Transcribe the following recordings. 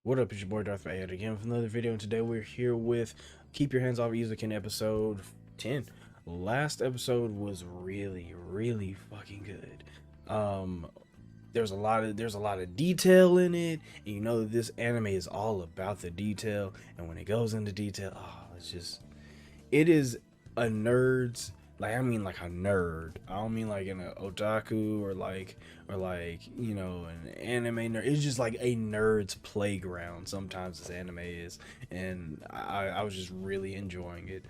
What up, it's your boy Dvrth again with another video, and today we're here with Keep Your Hands Off Eizouken episode 10. Last episode was really fucking good. There's a lot of detail in it, and you know that this anime is all about the detail, and when it goes into detail, it is a nerd's, like, I mean like a nerd. I don't mean like in an otaku or like you know, an anime nerd. It's just like a nerd's playground sometimes this anime is, and I was just really enjoying it.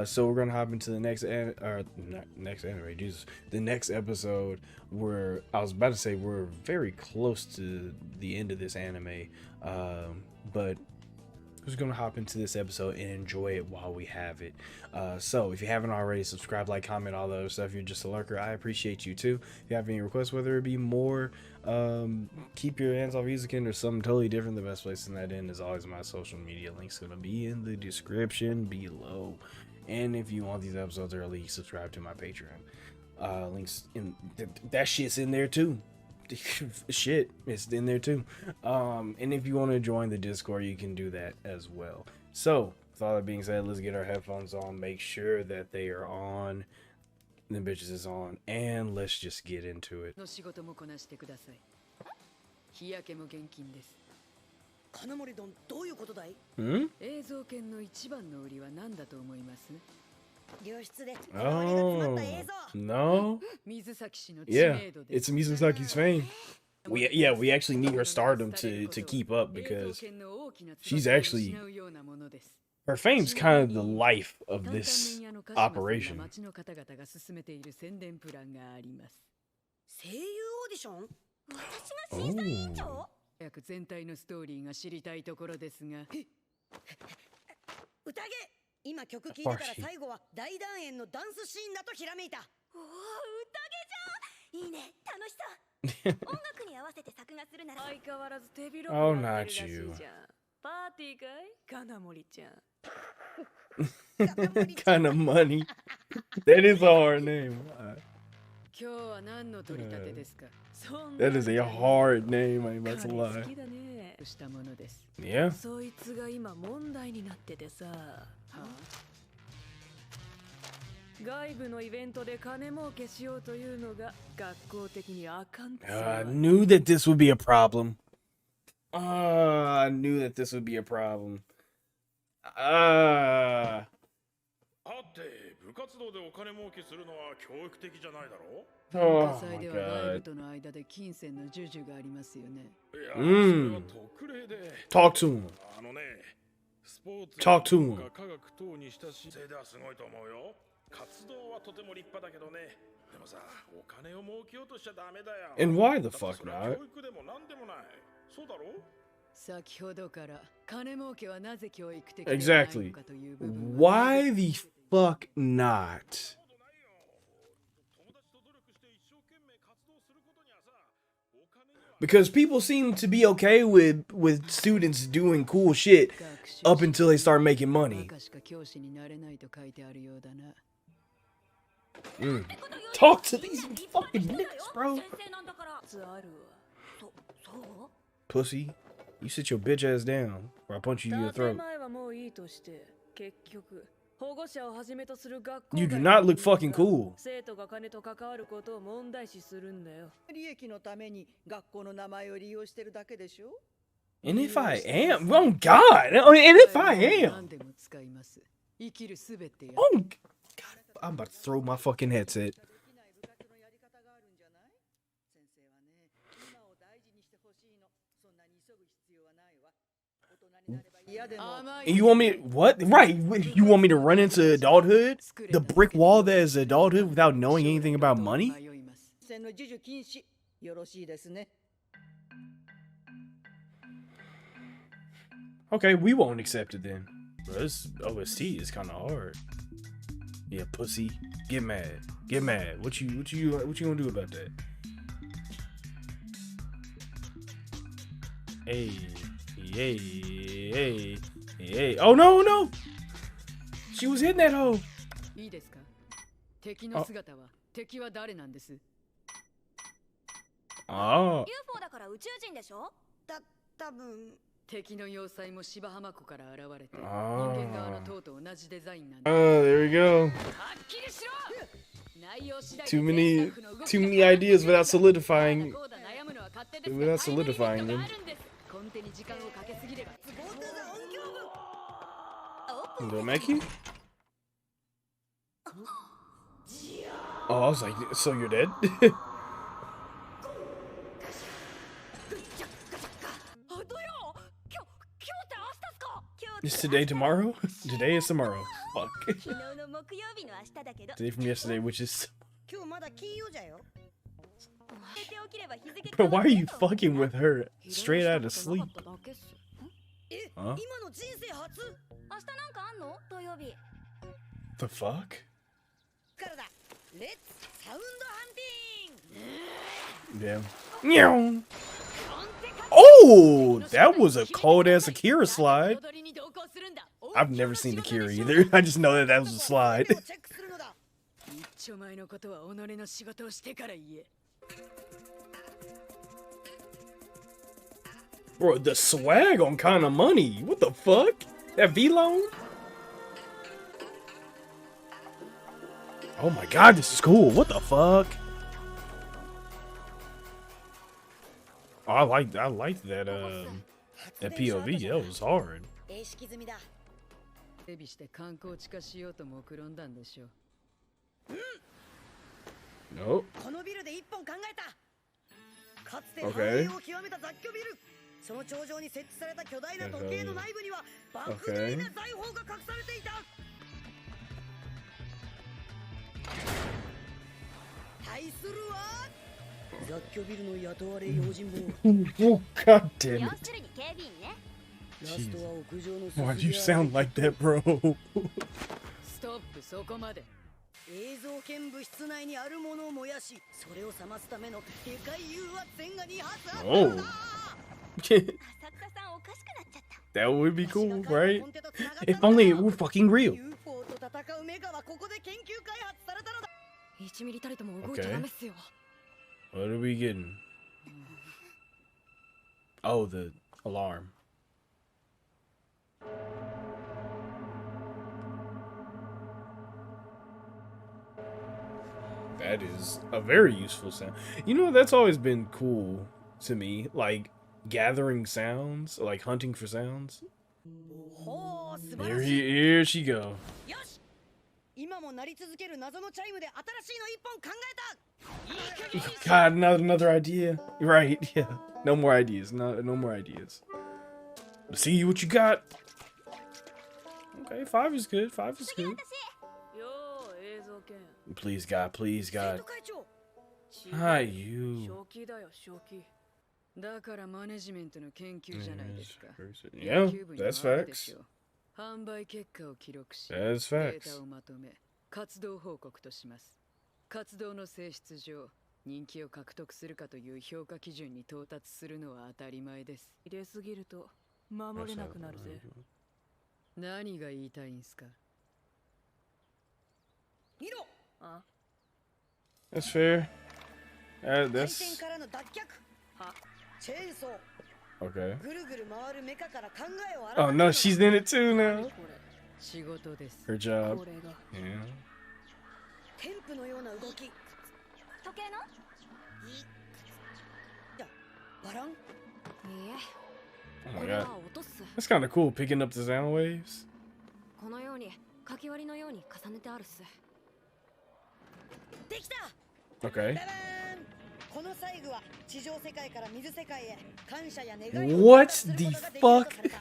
So we're gonna hop into the next anime, Jesus, the next episode, where I was about to say we're very close to the end of this anime, but we're just gonna hop into this episode and enjoy it while we have it. So if you haven't already, subscribe, like, comment, all the other stuff. You're just a lurker, I appreciate you too. If you have any requests, whether it be more Keep Your Hands Off Eizouken or something totally different, the best place in that end is always my social media. Links gonna be in the description below. And if you want these episodes early, subscribe to my Patreon. Links in that shit's in there too. Shit, it's in there too. And if you want to join the Discord, you can do that as well. So with all that being said, let's get our headphones on, make sure that they are on, the bitches is on, and let's just get into it. 金森殿、どういうことだい？ 映像権の一番の売りは何だと思います？ 流出でこだわりが詰まった映像。 No. 水崎氏の知 Yeah, 名度です。 it's Mizusaki's fame. We actually need her stardom to keep up, because she's actually, her fame's kind of the life of this operation. 町の方々が進めている宣伝プランがあります。声優オーディション？私が審査委員長？ 早く全体のストーリーが知りたいところですが。宴！今曲聴いてたら最後は大団円のダンスシーンだとひらめいた。おお、宴じゃん。いいね、楽しそう。音楽に合わせて作画するなら。相変わらず手広く Oh, なってる not らしい you. じゃん。パーティーかい？金森ちゃん。Kind of money. That is a hard name. 今日は何の取り立てですか？ That is a hard name. I'm about to 好 lie. きだね。したものです。 Yeah. そいつが今問題になっててさ。外部のイベントで金儲けしようというのが学校的にあかんって。I knew that this would be a problem. I knew that this would be a problem. 部活動でお金儲けするのは教育的じゃないだろう。 Oh 文化祭 my では外部 god. との間で金銭の授受がありますよね。いや、それは特例で。 Talk to him. あのね、スポーツ Talk to him. が科学等に親しいせいではすごいと思うよ。活動はとても立派だけどね。でもさ、お金を儲けようとしちゃダメだよ。 And why the だって fuck それは not? 教育でもなんでもない。そうだろう。先ほどから金儲けはなぜ教育的 Exactly. かという部分 Why the fuck not? Because people seem to be okay with students doing cool shit up until they start making money. バカしか教師になれないと書いてあるようだな。 Talk to these fucking niggas, bro. あるそう？ Pussy, you sit your bitch ass down, or I punch you in わ。 your 建 throat. 前はもういいとして結局保護者をはじめとする学校 You do not look fucking cool. 生徒が金と関わることを問題視するんだよ。利益のために学校の名前を利用してるだけでしょ And if I am, oh god, and if I am, 何でも使います。生きるすべてよ。 oh god, I'm about to throw my fucking headset. できない部活のやり方があるんじゃない先生はね、今を大事にしてほしいの。そんなに急ぐ必要はないわ。大人になれば嫌でも。 And you want me what? Right, you want me to run into adulthood? The brick wall that is adulthood without knowing anything about money? 先生の授受禁止。よろしいですね。 Okay, we won't accept it then. Bro, this OST is kind of hard. Yeah, pussy, get mad, get mad. What you gonna do about that? Hey, hey, hey, hey. Oh no, no! She was hitting that hoe. いいですか？敵の姿は敵は誰なんです？ Oh. UFO だから宇宙人でしょ？多分敵の要塞も芝浜湖から現れて、人 Ah. 間側の塔と同じデザインなんだ。 There we go. はっきりしろ。内容次第で Too 全 many スタッフの動きが too many ideas without solidifying こうだ悩むのは勝手ですが without タイムリミットが solidifying them. あるんです。コンテに時間をかけすぎれば Go to the 音響部 Do it make you? Oh, I was like, so you're dead? あ、どよ。今日って明日っすか。 Is today tomorrow? Today is tomorrow. Fuck. 昨日の木曜日の明日だけど Today from yesterday, which is. 今日まだ金曜じゃよ Bro, why are you fucking with her straight out of sleep? え、 Huh? 今の人生初明日なんかあんの土曜日 The fuck? からだレッツサウンドハンティング Damn. Meow. Oh, that was a cold ass Akira slide. I've never seen Akira either. I just know that that was a slide. チェックするのだ 一丁前のことは己の仕事をしてから言え。 Bro, the swag on kind of money. What the fuck? That V loan? Oh my god, this is cool. What the fuck? Oh, I like that that POV. That was hard. 英式済みだ整備して観光地化しようと目論んだんでしょう。 Nope. このビルで一本考えたかつて Okay. 繁栄を極めた雑居ビルその頂上に設置された巨大な時計の内部には莫大な財宝が隠されていた対するは雑居ビルの雇われ用心棒 Oh, god damn 要 it. するに警備員ねラストは屋上の Why'd you sound like that, bro? ストップ、そこまで。映像剣部室内にあるものを燃やしそれを冷ますためのでかい誘圧線が2発あったのだ That would be cool, right? If only it were fucking real. UFO と戦うメカはここで研究開発されたのだ1ミリたりとも動いちゃダメっすよ。 What are we getting? Oh, the alarm. That is a very useful sound. You know, that's always been cool to me. Like, gathering sounds, like hunting for sounds. ほう素晴らしい Here she go. よし今も鳴り続ける謎のチャイムで新しいの一本考えた God, another idea. Right, yeah. No more ideas. No more ideas. Let's see what you got. Okay, 5 is good. 5 is good. よー、映像権。 Please, God. Please, 生 God. 徒会長 Hi, you. 正気だよ、正気。だからマネジメントの研究じゃないですか。 Yeah, 野球部にも that's あるで facts. しょう。販売結果を記録し、 That's デー facts. タをまとめ、活動報告とします。活動の性質上、人気を獲得するかという評価基準に到達するのは当たり前です。入れすぎると守れなくなるぜ。何が言いたいんすか？見ろ That's fair. 回 That's 線からの脱却チェーンソー okay. ぐるぐる回るメカから考えを Oh 表 no, す she's in it too now. 仕事です。 Her job. これが Yeah. テンプのような動き時計のバラン Oh my god. That's kind of cool picking up the sound waves. このように書き割りのように重ねてあるっす。できた Okay. ババーンこの細具は地上世界から水世界へ感謝や願いを What すること the ができると fuck? された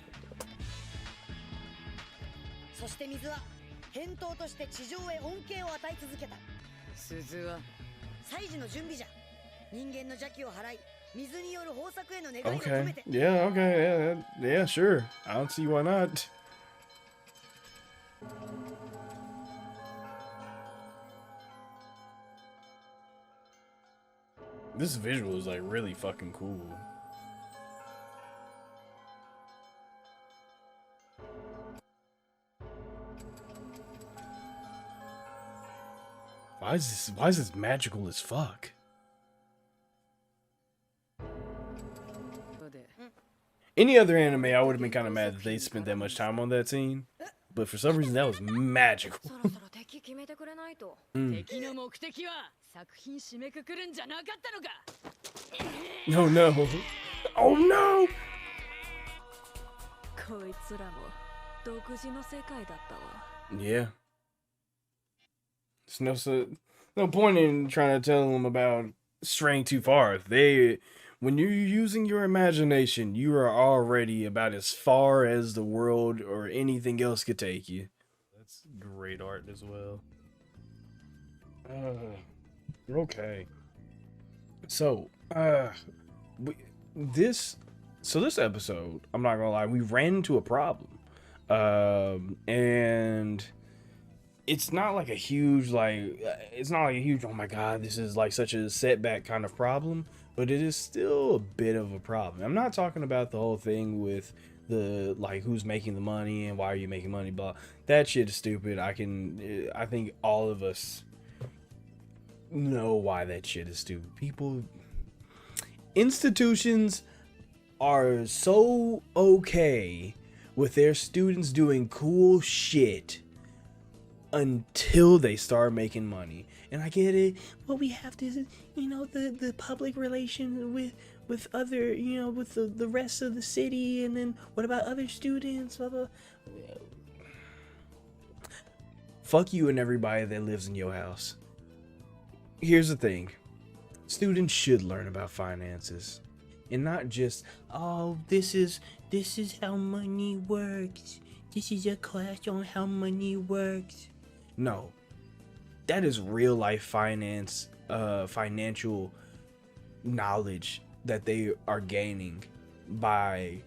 そして水は返答として地上へ恩恵を与え続けた鈴は祭事の準備じゃ人間の邪気を払い水による豊作への願いを込 Okay. めて Yeah, okay. Yeah, sure. I don't see why not. This visual is like really fucking cool. Why is this magical as fuck? で In Any other anime, I would have been kind of mad that they spent that much time on that scene. But for some reason, that was magical. そろそろ敵決めてくれないと。敵の目的は作品締めくくるんじゃなかったのか。No, no. Oh no! こいつらも独自の世界だったわ。Yeah. There's no point in trying to tell them about straying too far. When you're using your imagination, you are already about as far as the world or anything else could take you. That's great art as well. Okay. So, this episode, I'm not gonna lie, we ran into a problem. And it's not like a huge, oh my God, this is like such a setback kind of problem, but it is still a bit of a problem. I'm not talking about the whole thing with the, like, who's making the money and why are you making money, blah. That shit is stupid. I think all of us know why that shit is stupid. Institutions are so okay with their students doing cool shit until they start making money. And I get it. Well, we have to, the public relation with other, with the rest of the city. And then what about other students? Blah, blah. Fuck you and everybody that lives in your house. Here's the thing. Students should learn about finances. And not just, oh, this is how money works. This is a class on how money works. No, that is real life financial knowledge that they are gaining by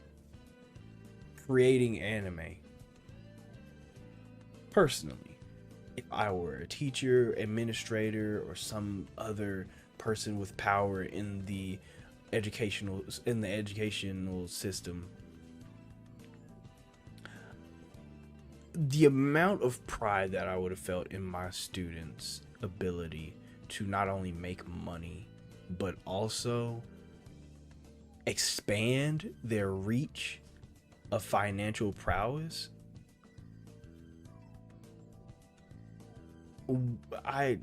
creating anime. Personally, if I were a teacher, administrator, or some other person with power in the educational system, the amount of pride that I would have felt in my students' ability to not only make money, but also expand their reach of financial prowess. The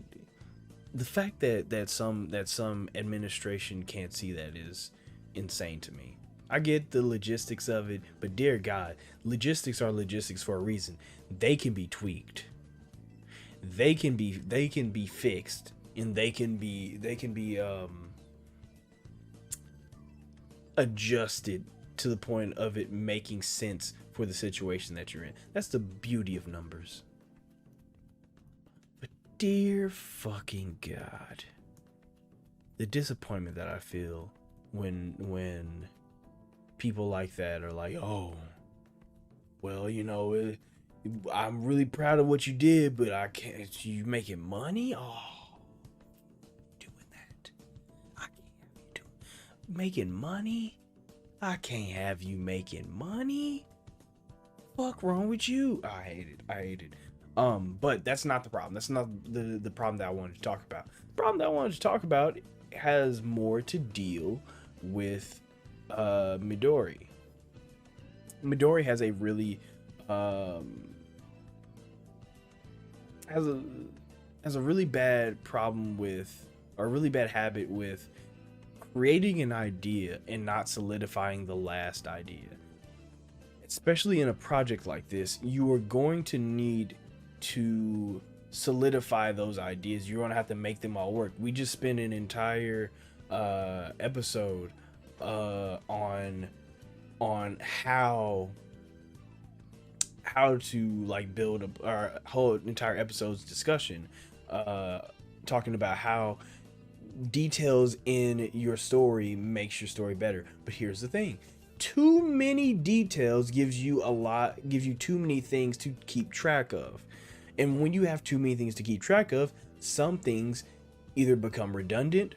fact that some administration can't see that is insane to me. I get the logistics of it, but dear God, logistics are logistics for a reason. They can be tweaked. They can be fixed, and they can be adjusted to the point of it making sense for the situation that you're in. That's the beauty of numbers. But dear fucking God, the disappointment that I feel when people like that are like, oh, well, I'm really proud of what you did, but I can't. You making money? Oh, doing that? I can't have you making money. I can't have you making money. Fuck wrong with you? I hate it. But that's not the problem. That's not the problem that I wanted to talk about. The problem that I wanted to talk about has more to deal with Midori. Midori has a really has a really bad problem with, or a really bad habit with, creating an idea and not solidifying the last idea. Especially in a project like this, you are going to need to solidify those ideas. You're going to have to make them all work. We just spent an entire episode on how to like build our whole entire episode's discussion, talking about how details in your story makes your story better. But here's the thing: too many details gives you too many things to keep track of. And when you have too many things to keep track of, some things either become redundant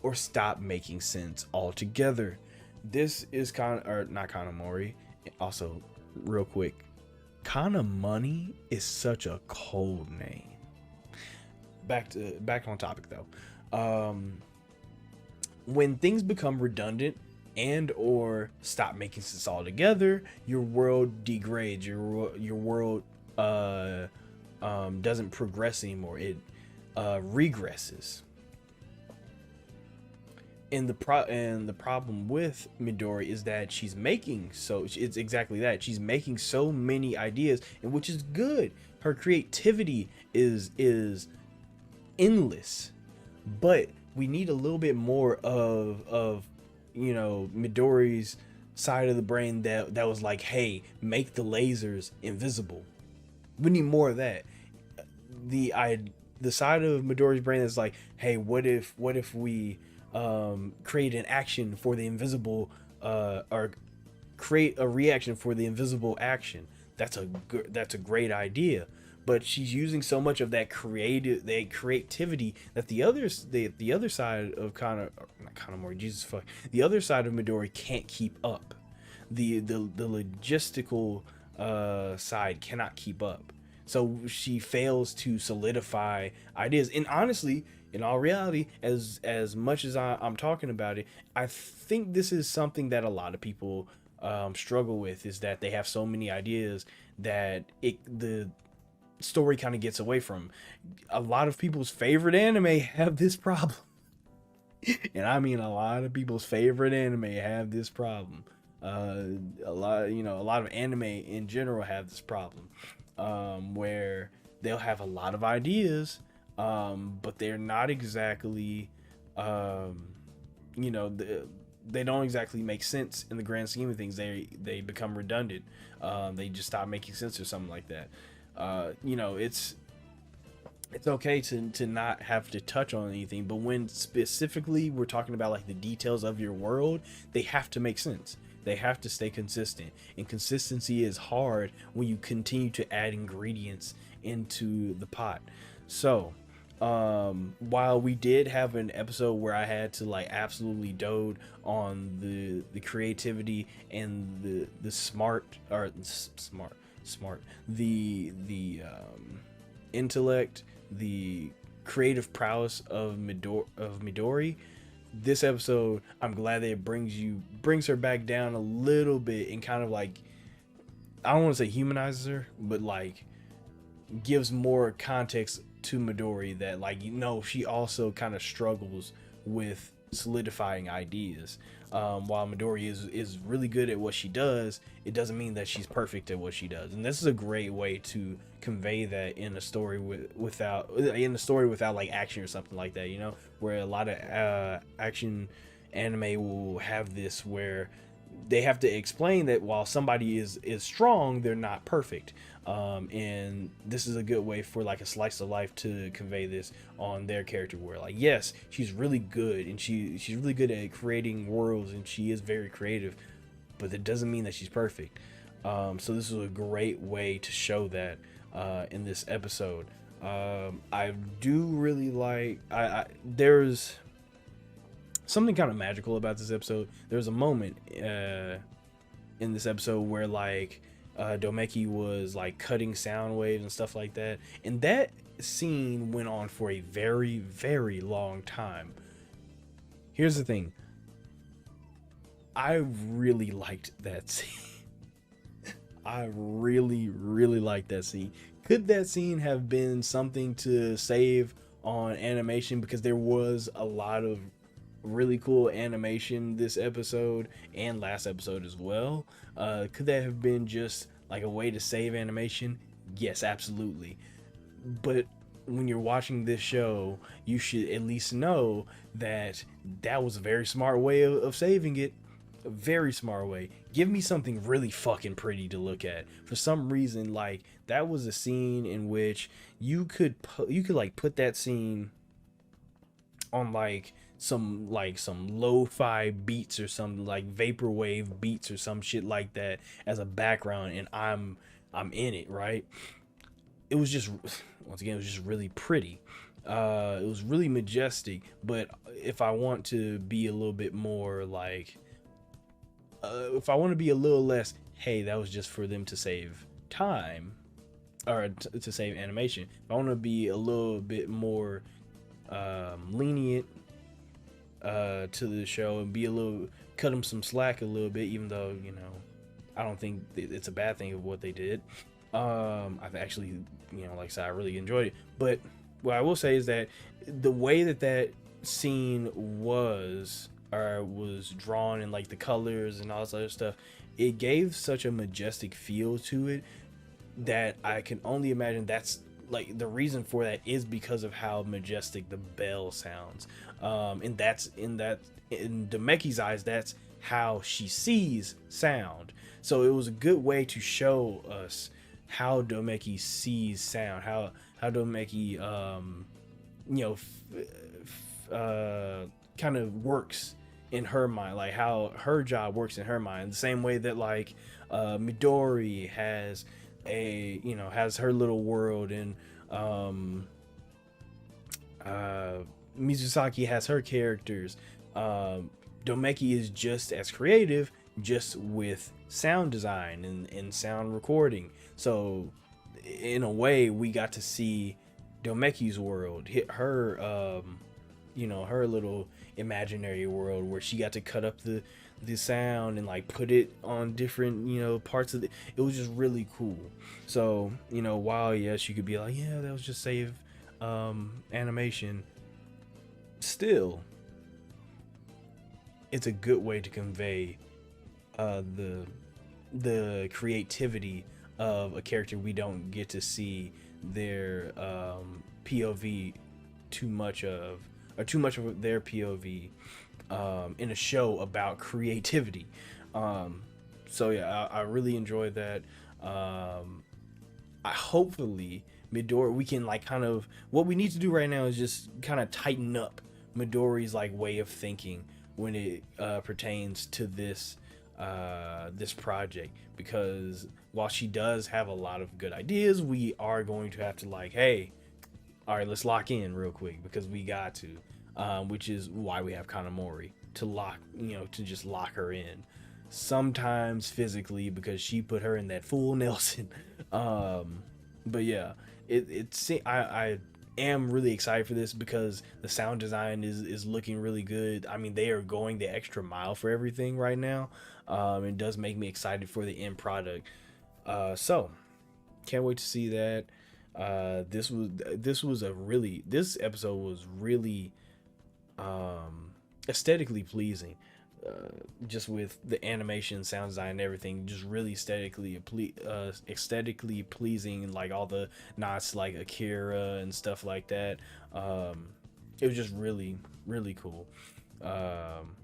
or stop making sense altogether. This is not Kanamori. Also, real quick, Kanamoni is such a cold name. Back on topic though. When things become redundant and or stop making sense altogether, your world degrades. Your world doesn't progress anymore. It regresses. And the problem with Midori is that she's making it's exactly that. She's making so many ideas, and which is good. Her creativity is endless, but we need a little bit more of Midori's side of the brain that was like, hey, make the lasers invisible. We need more of that. The side of Midori's brain is like, hey, what if we create an action for the invisible, or create a reaction for the invisible action. That's a great idea, but she's using so much of that creativity that the other side of the other side of Midori can't keep up. The logistical side cannot keep up, so she fails to solidify ideas. And honestly, in all reality, as much as I'm talking about it, I think this is something that a lot of people struggle with, is that they have so many ideas that the story kind of gets away from. A lot of people's favorite anime have this problem. And I mean, a lot of people's favorite anime have this problem. A lot of anime in general have this problem, where they'll have a lot of ideas, but they're not exactly, they don't exactly make sense in the grand scheme of things. They become redundant. They just stop making sense or something like that. It's okay to not have to touch on anything, but when specifically we're talking about like the details of your world, they have to make sense. They have to stay consistent, and consistency is hard when you continue to add ingredients into the pot. So while we did have an episode where I had to like absolutely dote on the creativity and the intellect, the creative prowess of Midori, this episode, I'm glad that it brings her back down a little bit, and kind of like, I don't want to say humanizes her, but like gives more context to Midori, that like, she also kind of struggles with solidifying ideas. While Midori is really good at what she does, it doesn't mean that she's perfect at what she does. And this is a great way to convey that in a story without like action or something like that, where a lot of action anime will have this, where they have to explain that while somebody is strong, they're not perfect. And this is a good way for like a slice of life to convey this on their character, where like, yes, she's really good, and she's really good at creating worlds, and she is very creative, but that doesn't mean that she's perfect. So this is a great way to show that in this episode. I do really like, there's something kind of magical about this episode. There's a moment in this episode where like Domeki was like cutting sound waves and stuff like that, and that scene went on for a very, very long time. Here's the thing, I really liked that scene. I really, really liked that scene. Could that scene have been something to save on animation, because there was a lot of really cool animation this episode and last episode as well? Could that have been just like a way to save animation? Yes, absolutely. But when you're watching this show, you should at least know that that was a very smart way of saving it. A very smart way. Give me something really fucking pretty to look at. For some reason, like, that was a scene in which you could like put that scene on like some lo-fi beats or some like vaporwave beats or some shit like that as a background, and I'm in it, right? It was just, once again, it was just really pretty. It was really majestic. But if I want to be a little bit more like, if I want to be a little less, hey, that was just for them to save time, or to save animation. If I want to be a little bit more lenient, to the show and be a little, cut them some slack a little bit, even though, you know, I don't think it's a bad thing of what they did. I've actually, you know, like I said, I really enjoyed it. But what I will say is that the way that scene was, or was drawn, and like the colors and all this other stuff, it gave such a majestic feel to it that I can only imagine that's like the reason for that is because of how majestic the bell sounds. And that's in Domeki's eyes, that's how she sees sound. So it was a good way to show us how Domeki sees sound, how Domeki you know, kind of works in her mind, like how her job works in her mind, the same way that like Midori has a, you know, has her little world, and Mizusaki has her characters. Domeki is just as creative, just with sound design and sound recording. So in a way, we got to see Domeki's world, hit her you know, her little imaginary world, where she got to cut up the sound and like put it on different, you know, parts of it was just really cool. So, you know, while yes, you could be like, yeah, that was just save animation, still it's a good way to convey the creativity of a character we don't get to see their POV too much of, or too much of their POV in a show about creativity. So yeah, I really enjoyed that. Hopefully Midori, we can like kind of, what we need to do right now is just kind of tighten up Midori's like way of thinking when it pertains to this this project, because while she does have a lot of good ideas, we are going to have to like, hey, all right, let's lock in real quick, because we got to, which is why we have Kanamori to lock, you know, to just lock her in, sometimes physically because she put her in that full Nelson. But yeah, I am really excited for this because the sound design is looking really good. I mean, they are going the extra mile for everything right now. It does make me excited for the end product. So can't wait to see that. This episode was really aesthetically pleasing, just with the animation, sound design, and everything, just really aesthetically pleasing, like all the nods to like Akira and stuff like that. It was just really cool.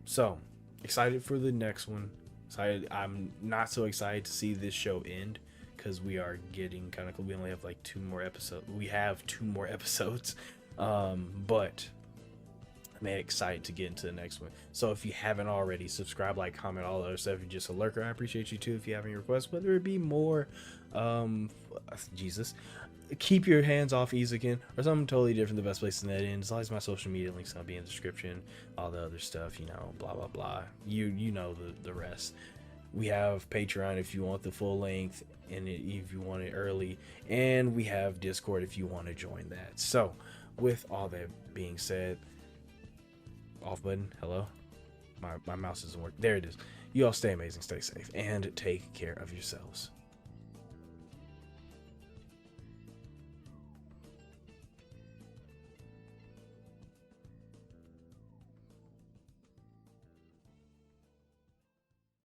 So excited for the next one. I'm not so excited to see this show end, because we are getting kind of cool. We only have like 2 more episodes. We have 2 more episodes, but I'm excited to get into the next one. So if you haven't already, subscribe, like, comment, all the other stuff. If you're just a lurker, I appreciate you too. If you have any requests, whether it be more Jesus, keep your hands off Eizouken, or something totally different, the best place to net in. As long as my social media links will be in the description, all the other stuff, you know, blah blah blah, you know the rest. We have Patreon if you want the full length, and if you want it early, and we have Discord if you want to join that. So with all that being said, off button, hello, my mouse doesn't work, there it is. You all stay amazing, stay safe, and take care of yourselves.